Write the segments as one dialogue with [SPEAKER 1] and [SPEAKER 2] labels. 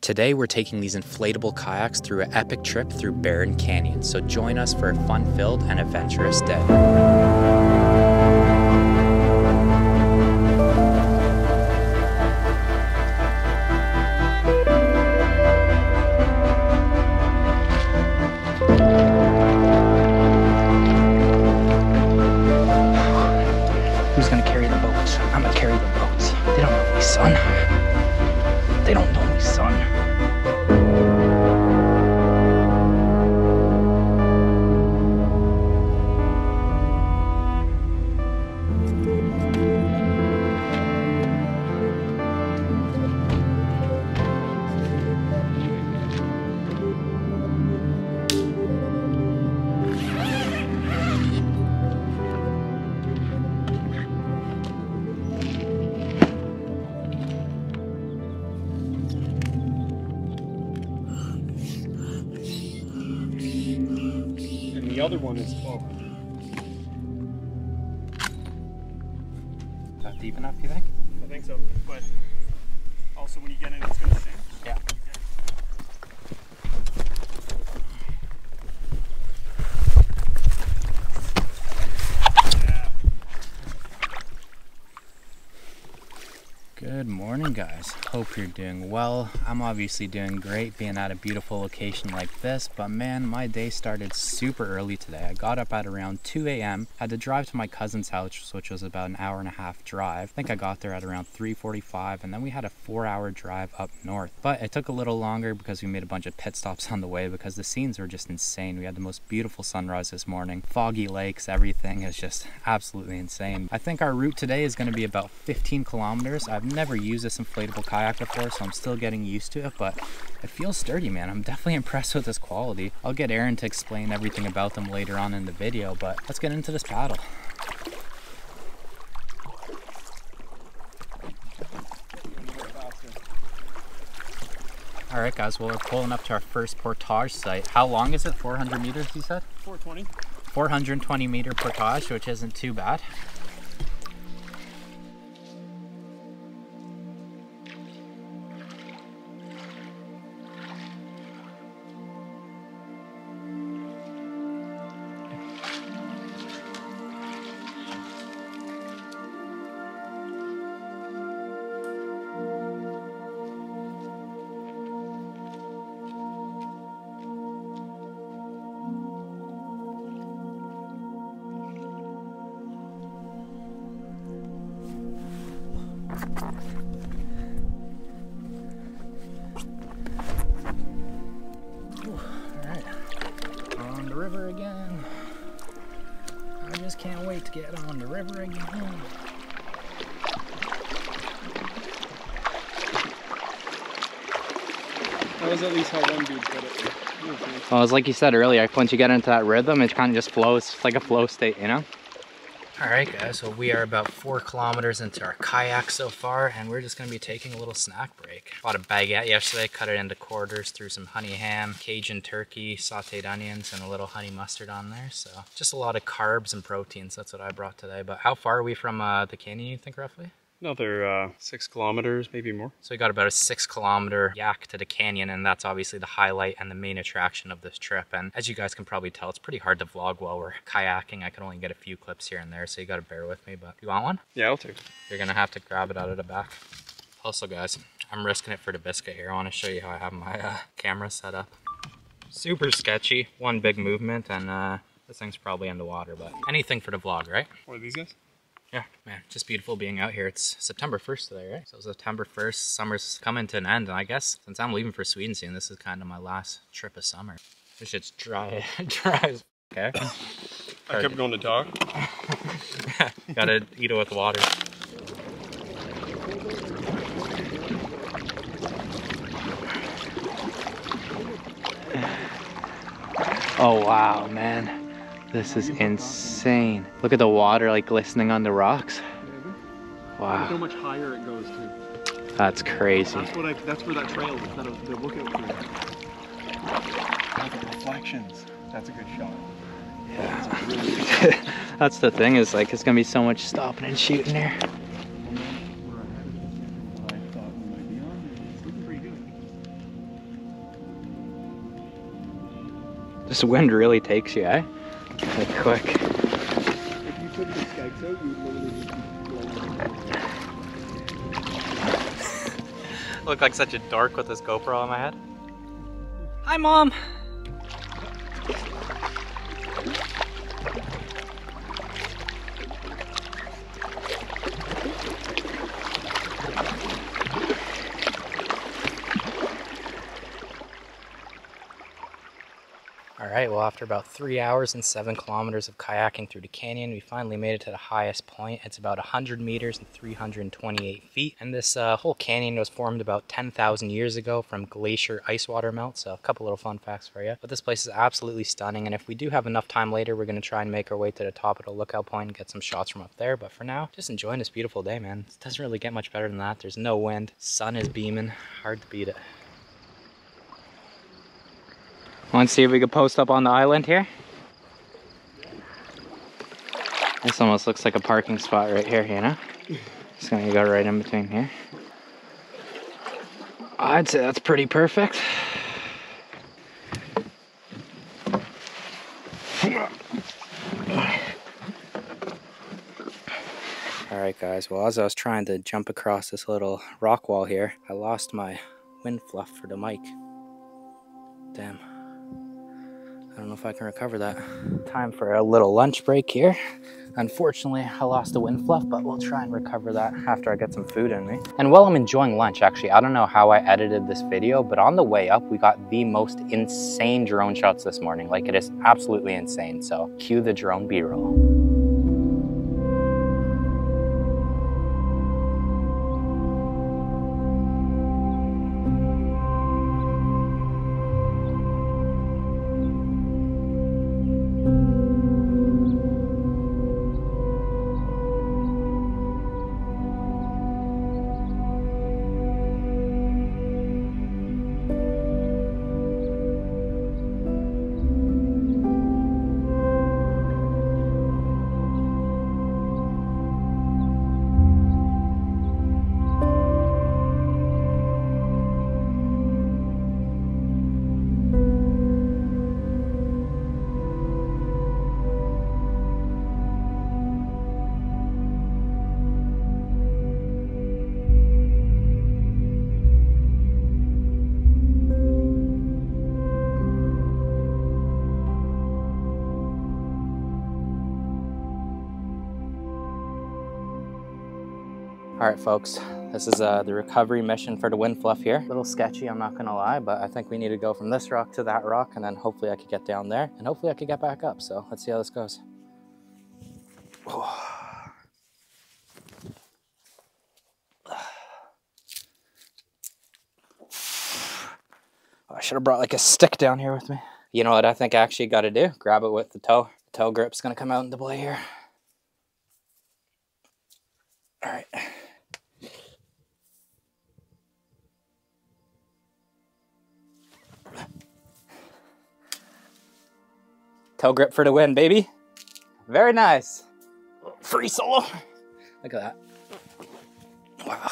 [SPEAKER 1] Today we're taking these inflatable kayaks through an epic trip through Barron Canyon, so join us for a fun-filled and adventurous day. Who's gonna carry the boats? I'm gonna carry the boats. They don't know me, son. They don't know me, son.
[SPEAKER 2] The other one is 12.
[SPEAKER 1] Is that deep enough, you think?
[SPEAKER 2] I think so, but also when you get in, it's going to sink.
[SPEAKER 1] Yeah. Good morning, guys. Hope you're doing well. I'm obviously doing great being at a beautiful location like this, but man, my day started super early today. I got up at around 2 a.m. had to drive to my cousin's house, which was about an hour-and-a-half drive. I think I got there at around 3:45, and then we had a 4-hour drive up north. But it took a little longer because we made a bunch of pit stops on the way because the scenes were just insane. We had the most beautiful sunrise this morning, foggy lakes, everything is just absolutely insane. I think our route today is going to be about 15 kilometers. I've never used this inflatable kayak before, so I'm still getting used to it, but it feels sturdy, man. I'm definitely impressed with this quality. I'll get Aaron to explain everything about them later on in the video, but let's get into this paddle. All right, guys, well, we're pulling up to our first portage site. How long is it? 400 meters, you said?
[SPEAKER 2] 420.
[SPEAKER 1] 420 meter portage, which isn't too bad. River again. I just can't wait to get on the river again.
[SPEAKER 2] That was at least how one dude said it.
[SPEAKER 1] Well, it's like you said earlier, once you get into that rhythm, it kind of just flows. It's like a flow state, you know? Alright guys, so we are about 4 kilometers into our kayak so far, and we're just going to be taking a little snack break. Bought a baguette yesterday, cut it into quarters, threw some honey ham, Cajun turkey, sauteed onions, and a little honey mustard on there. So just a lot of carbs and proteins, that's what I brought today. But how far are we from the canyon, you think, roughly?
[SPEAKER 2] Another 6 kilometers, maybe more.
[SPEAKER 1] So we got about a 6-kilometer yak to the canyon, and that's obviously the highlight and the main attraction of this trip. And as you guys can probably tell, it's pretty hard to vlog while we're kayaking. I can only get a few clips here and there, so you got to bear with me. But you want one?
[SPEAKER 2] Yeah, I'll take it.
[SPEAKER 1] You're gonna have to grab it out of the back. Also, guys, I'm risking it for the biscuit here. I want to show you how I have my camera set up. Super sketchy. One big movement, and this thing's probably in the water. But anything for the vlog, right?
[SPEAKER 2] What are these guys?
[SPEAKER 1] Yeah, man, just beautiful being out here. It's September 1st today, right? So September 1st, summer's coming to an end, and I guess since I'm leaving for Sweden soon, this is kind of my last trip of summer. This shit's dry, dry as okay.
[SPEAKER 2] I kept going to talk.
[SPEAKER 1] Gotta eat it with water. Oh wow, man. This is insane. Look at the water like glistening on the rocks. Wow.
[SPEAKER 2] Look how much higher it goes to.
[SPEAKER 1] That's crazy.
[SPEAKER 2] That's where that trail is. That was the lookout for. Look at the reflections. That's a good shot.
[SPEAKER 1] Yeah. That's the thing, is like it's gonna be so much stopping and shooting here. This wind really takes you, eh? Like quick.
[SPEAKER 2] If you took the skags out, you would literally just be
[SPEAKER 1] Look like such a dork with this GoPro on my head. Hi, Mom! Alright, well after about 3 hours and 7 kilometers of kayaking through the canyon, we finally made it to the highest point. It's about 100 meters and 328 feet. And this whole canyon was formed about 10,000 years ago from glacier ice water melt. So a couple little fun facts for you. But this place is absolutely stunning. And if we do have enough time later, we're going to try and make our way to the top of the lookout point and get some shots from up there. But for now, just enjoying this beautiful day, man. It doesn't really get much better than that. There's no wind. Sun is beaming. Hard to beat it. Want to see if we could post up on the island here? This almost looks like a parking spot right here, you know? Just gonna go right in between here. I'd say that's pretty perfect. Alright guys, well as I was trying to jump across this little rock wall here, I lost my wind fluff for the mic. Damn. I don't know if I can recover that. Time for a little lunch break here. Unfortunately, I lost the wind fluff, but we'll try and recover that after I get some food in me. And while I'm enjoying lunch, actually, I don't know how I edited this video, but on the way up, we got the most insane drone shots this morning. Like, it is absolutely insane. So cue the drone B-roll. Alright folks, this is the recovery mission for the wind fluff here. A little sketchy, I'm not gonna lie, but I think we need to go from this rock to that rock, and then hopefully I could get down there, and hopefully I could get back up. So let's see how this goes. Oh. I should have brought like a stick down here with me. You know what I think I actually got to do? Grab it with the toe. The toe grip's gonna come out into play here. Alright. Toe grip for the win, baby. Very nice. Free solo. Look at that. Wow.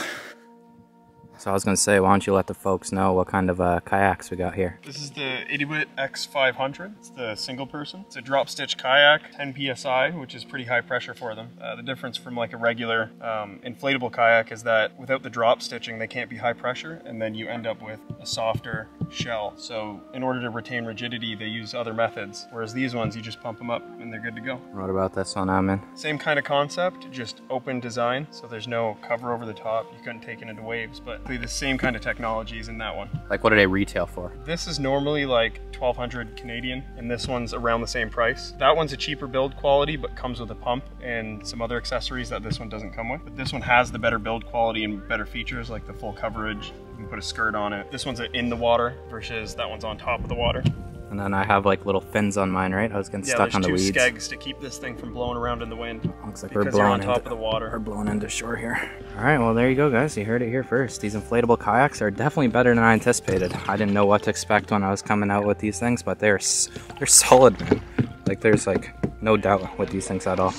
[SPEAKER 1] So I was going to say, why don't you let the folks know what kind of kayaks we got here?
[SPEAKER 2] This is the Itiwit X500. It's the single person. It's a drop stitch kayak, 10 PSI, which is pretty high pressure for them. The difference from like a regular inflatable kayak is that without the drop stitching, they can't be high pressure, and then you end up with a softer shell. So in order to retain rigidity, they use other methods. Whereas these ones, you just pump them up and they're good to go.
[SPEAKER 1] What about this one I'm in?
[SPEAKER 2] Same kind of concept, just open design. So there's no cover over the top. You couldn't take it into waves, but the same kind of technologies in that one.
[SPEAKER 1] Like, what do they retail for?
[SPEAKER 2] This is normally like 1,200 Canadian, and this one's around the same price. That one's a cheaper build quality, but comes with a pump and some other accessories that this one doesn't come with. But this one has the better build quality and better features, like the full coverage. You can put a skirt on it. This one's in the water versus that one's on top of the water.
[SPEAKER 1] And then I have like little fins on mine, right? I was getting stuck on the weeds.
[SPEAKER 2] Yeah, there's 2 skegs to keep this thing from blowing around in the wind.
[SPEAKER 1] Looks like we're blowing
[SPEAKER 2] on top of the water.
[SPEAKER 1] We're blowing into shore here. All right, well there you go, guys. You heard it here first. These inflatable kayaks are definitely better than I anticipated. I didn't know what to expect when I was coming out with these things, but they're solid, man. Like, there's like no doubt with these things at all.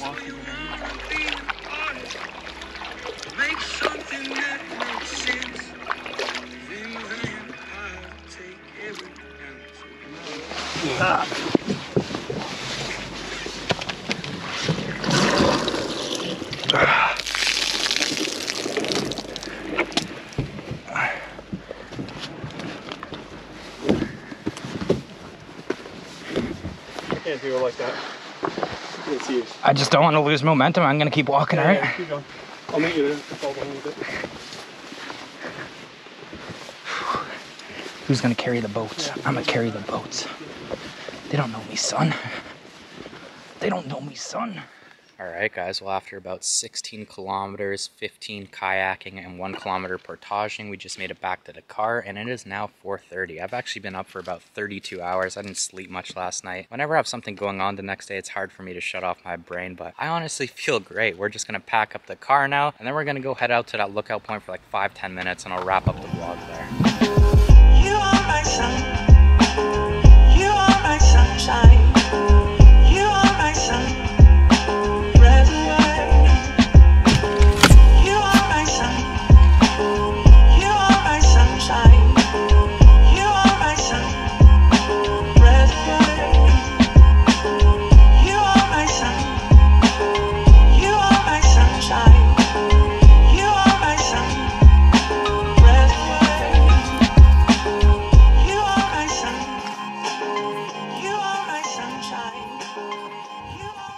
[SPEAKER 2] Can't do it like that. You can see it.
[SPEAKER 1] I just don't want to lose momentum. I'm gonna keep walking,
[SPEAKER 2] Yeah,
[SPEAKER 1] alright?
[SPEAKER 2] yeah, keep going. I'll meet you there. Fall down a little bit.
[SPEAKER 1] Who's gonna carry the boats? I'm gonna carry the boats. They don't know me, son. They don't know me, son. Alright guys, well after about 16 kilometers, 15 kayaking, and 1 kilometer portaging, we just made it back to the car, and it is now 4:30. I've actually been up for about 32 hours. I didn't sleep much last night. Whenever I have something going on the next day, it's hard for me to shut off my brain, but I honestly feel great. We're just gonna pack up the car now, and then we're gonna go head out to that lookout point for like 5-10 minutes, and I'll wrap up the vlog there.
[SPEAKER 3] You are my sun. You are my sunshine. You are my sun. Red and white. You are my sun. You are my sunshine. You are my sun. Red and white. You are my sun. You are my sunshine. You are my sun. Red and white. You are my sun. You are my sunshine.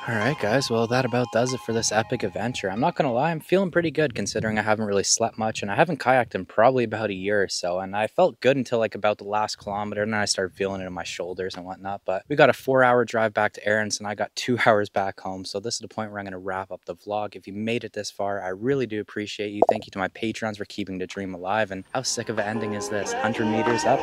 [SPEAKER 1] Alright guys, well that about does it for this epic adventure. I'm not gonna lie, I'm feeling pretty good considering I haven't really slept much and I haven't kayaked in probably about a year or so, and I felt good until like about the last kilometer, and then I started feeling it in my shoulders and whatnot. But we got a 4-hour drive back to Aaron's and I got 2 hours back home, so this is the point where I'm gonna wrap up the vlog. If you made it this far, I really do appreciate you. Thank you to my patrons for keeping the dream alive, and how sick of an ending is this? 100 meters up,